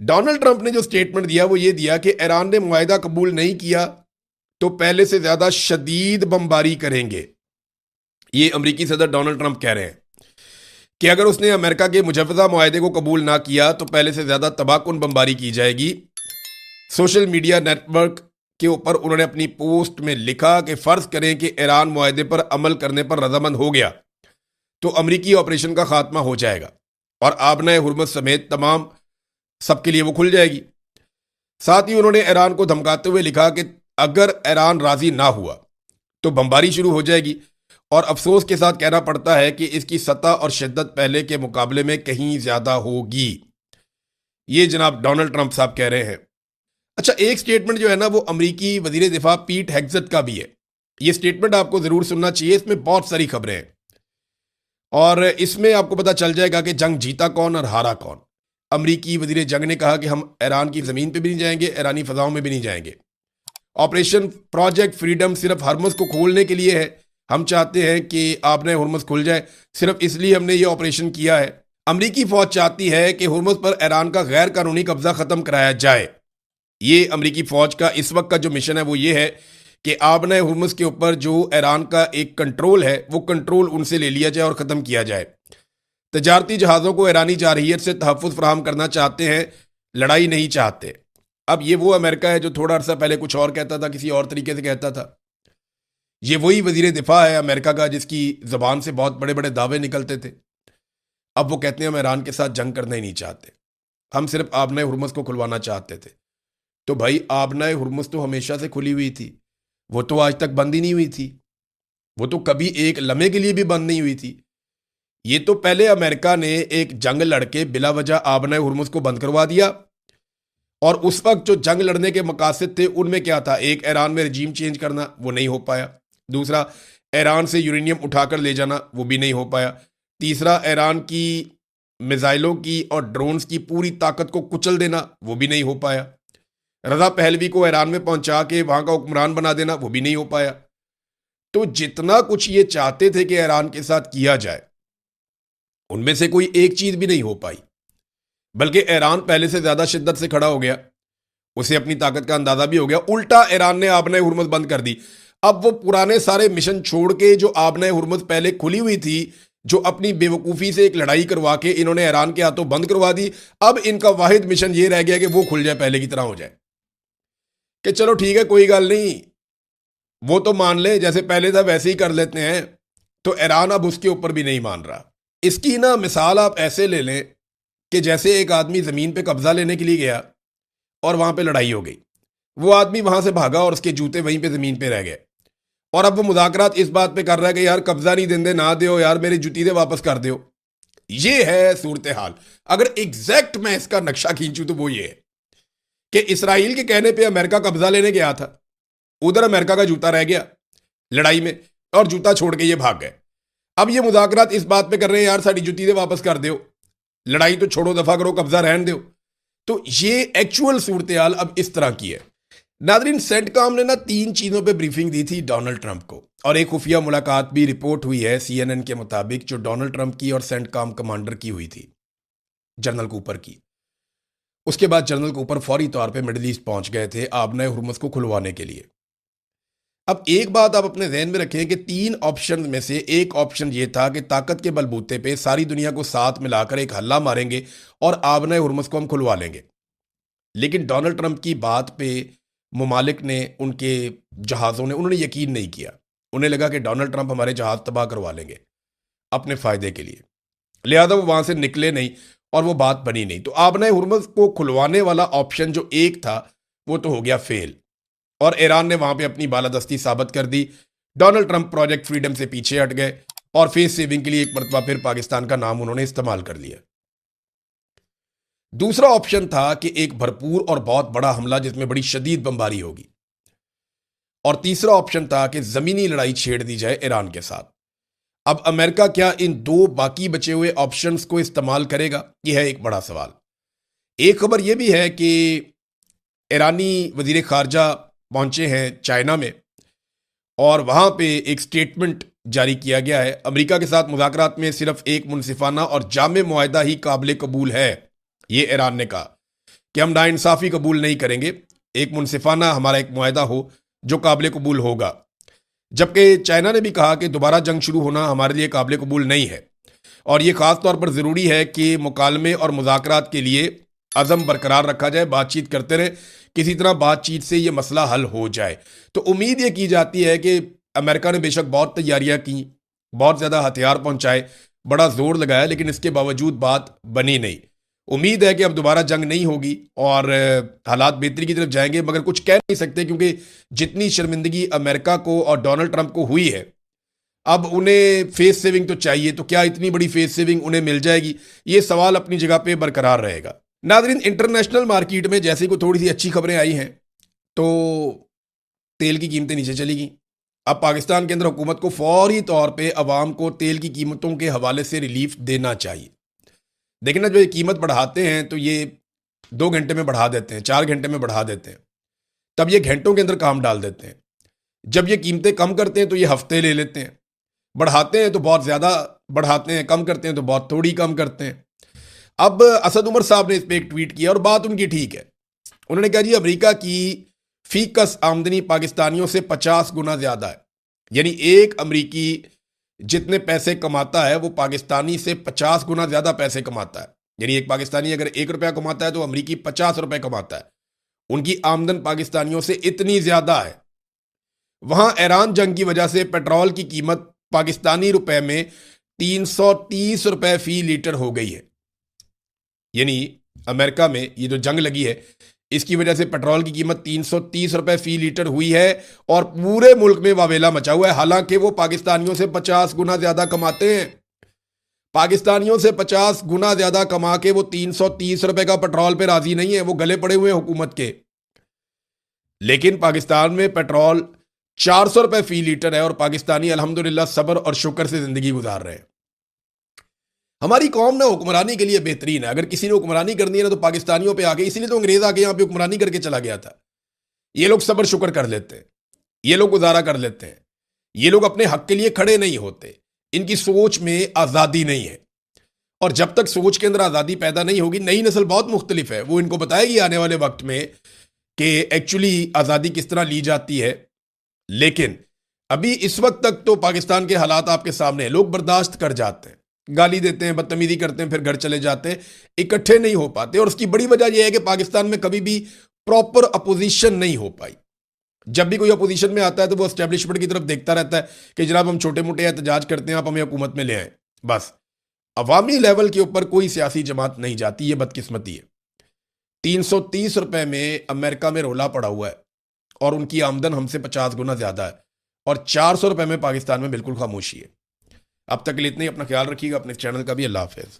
Donald Trump ने जो statement दिया वो ये दिया कि ईरान ने मुआहिदा कबूल नहीं किया तो पहले से ज्यादा शदीद बमबारी करेंगे। ये अमरीकी सदर डोनाल्ड ट्रंप कह रहे हैं कि अगर उसने अमेरिका के मुजवजा मुआहिदे को कबूल ना किया तो पहले से ज्यादा तबाहकुन बमबारी की जाएगी। सोशल मीडिया नेटवर्क के ऊपर उन्होंने अपनी पोस्ट में लिखा कि फर्ज करें कि ईरान मुआहिदे पर अमल करने पर रजामंद हो गया तो अमरीकी ऑपरेशन का खात्मा हो जाएगा और आबनाए हुर्मुज़ समेत तमाम सबके लिए वो खुल जाएगी। साथ ही उन्होंने ईरान को धमकाते हुए लिखा कि अगर ईरान राजी ना हुआ तो बमबारी शुरू हो जाएगी और अफसोस के साथ कहना पड़ता है कि इसकी सतह और शिद्दत पहले के मुकाबले में कहीं ज्यादा होगी। ये जनाब डोनाल्ड ट्रंप साहब कह रहे हैं। अच्छा, एक स्टेटमेंट जो है ना वो अमरीकी वजीर दिफा पीट हेग्सेट का भी है। ये स्टेटमेंट आपको जरूर सुनना चाहिए, इसमें बहुत सारी खबरें हैं और इसमें आपको पता चल जाएगा कि जंग जीता कौन और हारा कौन। अमरीकी वजीर जंग ने कहा कि हम ईरान की जमीन पे भी नहीं जाएंगे, ईरानी फजाओं में भी नहीं जाएंगे। ऑपरेशन प्रोजेक्ट फ्रीडम सिर्फ हरमुज को खोलने के लिए है। हम चाहते हैं कि आपने हुर्मुज खुल जाए, सिर्फ इसलिए हमने ये ऑपरेशन किया है। अमरीकी फौज चाहती है कि हुर्मुज पर ईरान का गैर कानूनी कब्जा खत्म कराया जाए। ये अमरीकी फौज का इस वक्त का जो मिशन है वो ये है कि आबना हुर्मुज के ऊपर जो ईरान का एक कंट्रोल है वो कंट्रोल उनसे ले लिया जाए और ख़त्म किया जाए। तजारती जहाज़ों को ईरानी जारहियत से तहफ़्फ़ुज़ फराहम करना चाहते हैं, लड़ाई नहीं चाहते। अब ये वो अमेरिका है जो थोड़ा अर्सा पहले कुछ और कहता था, किसी और तरीके से कहता था। ये वही वजीर दिफा है अमेरिका का जिसकी ज़बान से बहुत बड़े बड़े दावे निकलते थे। अब वो कहते हैं हम ईरान के साथ जंग करना ही नहीं चाहते, हम सिर्फ आबना हुर्मुज को खुलवाना चाहते थे। तो भाई आबना हुर्मुज तो हमेशा से खुली हुई थी, वो तो आज तक बंद ही नहीं हुई थी, वो तो कभी एक लम्हे के लिए भी बंद नहीं हुई थी। ये तो पहले अमेरिका ने एक जंग लड़के बिला वजह आबना हुर्मुज को बंद करवा दिया और उस वक्त जो जंग लड़ने के मकासद थे उनमें क्या था, एक ईरान में रजीम चेंज करना, वो नहीं हो पाया। दूसरा, ईरान से यूरेनियम उठाकर ले जाना, वो भी नहीं हो पाया। तीसरा, ईरान की मिसाइलों की और ड्रोन्स की पूरी ताकत को कुचल देना, वो भी नहीं हो पाया। रजा पहलवी को ईरान में पहुंचा के वहां का हुक्मरान बना देना, वो भी नहीं हो पाया। तो जितना कुछ ये चाहते थे कि ईरान के साथ किया जाए उनमें से कोई एक चीज भी नहीं हो पाई, बल्कि ईरान पहले से ज्यादा शिद्दत से खड़ा हो गया, उसे अपनी ताकत का अंदाजा भी हो गया। उल्टा ईरान ने आबना हुर्मुज बंद कर दी। अब वो पुराने सारे मिशन छोड़ के जो आबना हुर्मुज पहले खुली हुई थी, जो अपनी बेवकूफ़ी से एक लड़ाई करवा के इन्होंने ईरान के हाथों बंद करवा दी, अब इनका वाहिद मिशन ये रह गया कि वो खुल जाए, पहले की तरह हो जाए। कि चलो ठीक है, कोई गल नहीं, वो तो मान ले जैसे पहले था वैसे ही कर लेते हैं। तो ईरान अब उसके ऊपर भी नहीं मान रहा। इसकी ना मिसाल आप ऐसे ले लें कि जैसे एक आदमी ज़मीन पे कब्जा लेने के लिए गया और वहां पे लड़ाई हो गई, वो आदमी वहां से भागा और उसके जूते वहीं पे ज़मीन पे रह गए और अब वो मुज़ाकरात इस बात पे कर रहा है कि यार कब्जा नहीं देंदे, ना दो यार, मेरी जूती दे वापस कर दो। ये है सूरत हाल। अगर एग्जैक्ट मैं इसका नक्शा खींचूं तो वो ये है कि इसराइल के कहने पे अमेरिका कब्जा लेने गया था, उधर अमेरिका का जूता रह गया लड़ाई में और जूता छोड़ के ये भाग गए। अब ये मुज़ाकरात इस बात पे कर रहे हैं यार साड़ी जूती दे वापस कर दो, लड़ाई तो छोड़ो, दफा करो, कब्जा रहन दो। तो ये एक्चुअल सूरत हाल अब इस तरह की है। नादरीन, सेंटकॉम ने ना 3 चीजों पे ब्रीफिंग दी थी डोनाल्ड ट्रंप को और एक खुफिया मुलाकात भी रिपोर्ट हुई है CNN के मुताबिक, जो डोनाल्ड ट्रंप की और सेंटकॉम कमांडर की हुई थी, जनरल कूपर की। उसके बाद जनरल कूपर फौरी तौर पे मिडिल ईस्ट पहुंच गए थे आबना हुर्मुज को खुलवाने के लिए। अब एक बात आप अपने जहन में रखें कि 3 ऑप्शन में से एक ऑप्शन ये था कि ताकत के बलबूते पे सारी दुनिया को साथ मिलाकर एक हल्ला मारेंगे और आबना हुर्मुज को हम खुलवा लेंगे। लेकिन डोनाल्ड ट्रंप की बात पे मुमालिक ने, उनके जहाज़ों ने, उन्होंने यकीन नहीं किया। उन्हें लगा कि डोनाल्ड ट्रंप हमारे जहाज़ तबाह करवा लेंगे अपने फ़ायदे के लिए, लिहाजा वो वहाँ से निकले नहीं और वो बात बनी नहीं। तो आबना हुर्मुज को खुलवाने वाला ऑप्शन जो एक था वो तो हो गया फेल और ईरान ने वहाँ पे अपनी बालादस्ती साबित कर दी। डोनाल्ड ट्रंप प्रोजेक्ट फ्रीडम से पीछे हट गए और फेस सेविंग के लिए एक मरतबा फिर पाकिस्तान का नाम उन्होंने इस्तेमाल कर लिया। दूसरा ऑप्शन था कि एक भरपूर और बहुत बड़ा हमला जिसमें बड़ी शदीद बमबारी होगी। और तीसरा ऑप्शन था कि जमीनी लड़ाई छेड़ दी जाए ईरान के साथ। अब अमेरिका क्या इन 2 बाकी बचे हुए ऑप्शंस को इस्तेमाल करेगा, यह है एक बड़ा सवाल। एक खबर यह भी है कि ईरानी वजीर खारजा पहुंचे हैं चाइना में और वहां पे एक स्टेटमेंट जारी किया गया है। अमेरिका के साथ मुज़ाकरात में सिर्फ एक मुनसिफाना और जामे मुआहिदा ही काबिल कबूल है, ये ईरान ने कहा। कि हम नाइंसाफ़ी कबूल नहीं करेंगे, एक मुनसिफाना हमारा एक मुआहदा हो जो काबिल कबूल होगा। जबकि चाइना ने भी कहा कि दोबारा जंग शुरू होना हमारे लिए काबिल कबूल नहीं है, और ये ख़ास तौर पर ज़रूरी है कि मुकालमे और मुज़ाकरात के लिए अज़म बरकरार रखा जाए, बातचीत करते रहें, किसी तरह बातचीत से ये मसला हल हो जाए। तो उम्मीद ये की जाती है कि अमेरिका ने बेशक बहुत तैयारियां की, बहुत ज़्यादा हथियार पहुंचाए, बड़ा जोर लगाया, लेकिन इसके बावजूद बात बनी नहीं। उम्मीद है कि अब दोबारा जंग नहीं होगी और हालात बेहतरी की तरफ जाएंगे, मगर कुछ कह नहीं सकते क्योंकि जितनी शर्मिंदगी अमेरिका को और डोनाल्ड ट्रंप को हुई है, अब उन्हें फेस सेविंग तो चाहिए, तो क्या इतनी बड़ी फेस सेविंग उन्हें मिल जाएगी, ये सवाल अपनी जगह पे बरकरार रहेगा। नाज़रीन, इंटरनेशनल मार्केट में जैसे कोई थोड़ी सी अच्छी खबरें आई हैं तो तेल की कीमतें नीचे चली गई। अब पाकिस्तान के अंदर हुकूमत को फौरी तौर पे अवाम को तेल की कीमतों के हवाले से रिलीफ देना चाहिए। देखिए ना, जो ये कीमत बढ़ाते हैं तो ये 2 घंटे में बढ़ा देते हैं, 4 घंटे में बढ़ा देते हैं, तब ये घंटों के अंदर काम डाल देते हैं। जब ये कीमतें कम करते हैं तो ये हफ्ते ले लेते हैं, बढ़ाते हैं तो बहुत ज़्यादा बढ़ाते हैं, कम करते हैं तो बहुत थोड़ी कम करते हैं। अब असद उमर साहब ने इस पर एक ट्वीट किया और बात उनकी ठीक है। उन्होंने कहा जी, अमेरिका की फीकस आमदनी पाकिस्तानियों से 50 गुना ज़्यादा है, यानी एक अमरीकी जितने पैसे कमाता है वो पाकिस्तानी से 50 गुना ज़्यादा पैसे कमाता है। यानी एक पाकिस्तानी अगर 1 रुपया कमाता है तो अमरीकी 50 रुपये कमाता है। उनकी आमदन पाकिस्तानियों से इतनी ज़्यादा है। वहाँ ईरान जंग की वजह से पेट्रोल की कीमत पाकिस्तानी रुपए में 330 रुपये फी लीटर हो गई है। यानी अमेरिका में ये जो जंग लगी है, इसकी वजह से पेट्रोल की कीमत 330 रुपये फी लीटर हुई है और पूरे मुल्क में वावेला मचा हुआ है। हालांकि वो पाकिस्तानियों से 50 गुना ज्यादा कमाते हैं। पाकिस्तानियों से 50 गुना ज्यादा कमा के वो 330 रुपये का पेट्रोल पे राजी नहीं है, वो गले पड़े हुए हैं हुकूमत के। लेकिन पाकिस्तान में पेट्रोल 400 रुपये फी लीटर है और पाकिस्तानी अल्हम्दुलिल्लाह सब्र और शुक्र से जिंदगी गुजार रहे हैं। हमारी कौम ना हुक्मरानी के लिए बेहतरीन है। अगर किसी ने हुक्मरानी करनी है ना तो पाकिस्तानियों पे आके, इसीलिए तो अंग्रेज आके यहाँ पे हुक्मरानी करके चला गया था। ये लोग सब्र शुक्र कर लेते हैं, ये लोग गुजारा कर लेते हैं, ये लोग अपने हक के लिए खड़े नहीं होते। इनकी सोच में आज़ादी नहीं है, और जब तक सोच के अंदर आज़ादी पैदा नहीं होगी, नई नस्ल बहुत मुख्तलिफ है, वो इनको बताएगी आने वाले वक्त में कि एक्चुअली आज़ादी किस तरह ली जाती है। लेकिन अभी इस वक्त तक तो पाकिस्तान के हालात आपके सामने है। लोग बर्दाश्त कर जाते हैं, गाली देते हैं, बदतमीजी करते हैं, फिर घर चले जाते हैं, इकट्ठे नहीं हो पाते। और उसकी बड़ी वजह यह है कि पाकिस्तान में कभी भी प्रॉपर अपोजिशन नहीं हो पाई। जब भी कोई अपोजिशन में आता है तो वो एस्टेब्लिशमेंट की तरफ देखता रहता है कि जनाब हम छोटे मोटे एहतजाज करते हैं, आप हमें हुकूमत में ले आए। बस अवामी लेवल के ऊपर कोई सियासी जमात नहीं जाती, ये बदकिस्मती है। 330 रुपए में अमेरिका में रोला पड़ा हुआ है और उनकी आमदन हमसे 50 गुना ज्यादा है, और 400 रुपए में पाकिस्तान में बिल्कुल खामोशी है। अब तक के लिए इतना ही। अपना ख्याल रखिएगा, अपने चैनल का भी। अल्लाह हाफिज़।